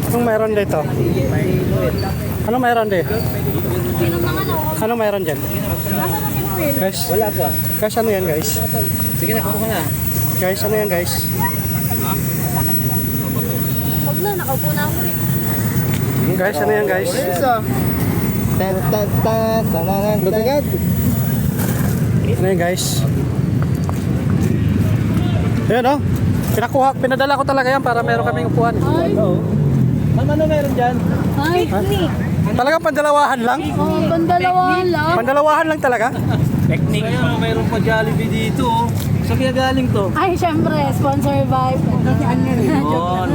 Anong meron dito? Anong meron dito? Anong meron dyan? Guys, Wala pa. guys, ano yan guys? Sige na, kumuha na. Guys, ano yan guys? Huwag na, nakaupo na ako eh. Guys, ano yan guys? Lugagad. Ano yan guys? Ayan oh. Pinadala ko talaga yan para meron kaming upuan. Ay, Ma'am, ano meron dyan? ay, Talagang pandalawahan lang? oh, pandalawahan lang. Pandalawahan lang talaga? Technique. Kaya mayroon pa Jollibee dito. Saan kaya galing to? Ay, syempre, sponsor by. Yun.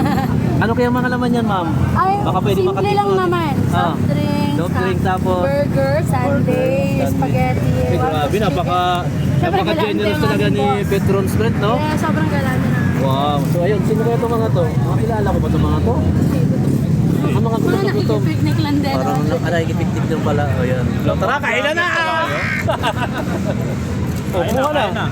Ano kaya mga laman yan, ma'am? Ay, Baka pwede simple makatipid lang natin. naman. Soft drinks, Soft drinks, tapos burger, sundae, spaghetti. Ay, grabe, Siyempre, napaka-generous galante, talaga ni mami po. Petron's Bread, no? Kaya sobrang galante na. Wow. So ayun, sino kaya itong mga to? Mga kilala ko ba itong mga to? Ang mga Mga gutom-gutom. nakikipicnic lang din. Parang nakikipiktik din pala. O yan. Tara, kailan na! O, kumuha na.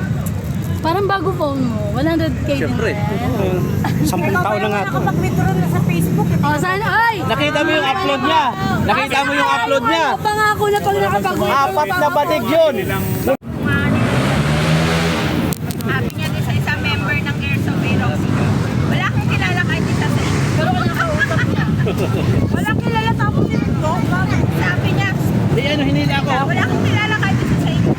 Parang bago phone mo, 100k din Siyempre. yan. 10 taon na nga ito. Oh, sana, ay! Nakita mo yung upload niya? Nakita mo yung upload niya? Pangako na pag nakapag-withdraw. 4 na banig yun! Sabi niya din sa isang member ng Airso Verox. Wala akong kilala kahit isa sa Pero wala nakausap niya. Walang kilala tapos nito. Sabi niya, Di ano, hinila ko. wala akong kilala kahit isa sa inyo.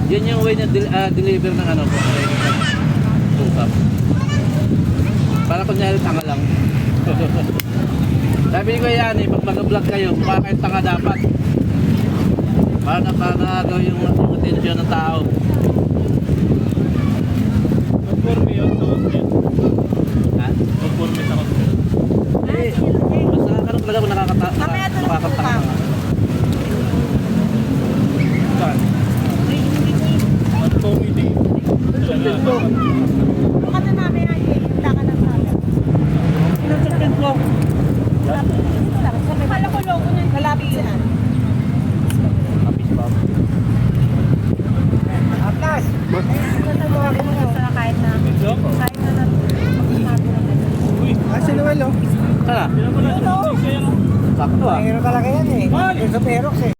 Yun yung way na deliver ng ano po. Tukap. Para kunyari tanga lang. Sabi ko yan eh, pag mag-vlog kayo, mukha kayong tanga dapat. Para gawin yung atensyon ng tao. Conforme yun sa content. Ha? Conforme sa content. Eh, basta karoon talaga kung nakakatanga. Saan? Comedy. Baka na namin ay hindi ka na sabi. Pinag-check ko. Kala ko logo ng kalapit saan. Atlas! Kahit na Si Noel oh. Tara. Sakto ah. Pero talaga yan eh. Sa Perox eh.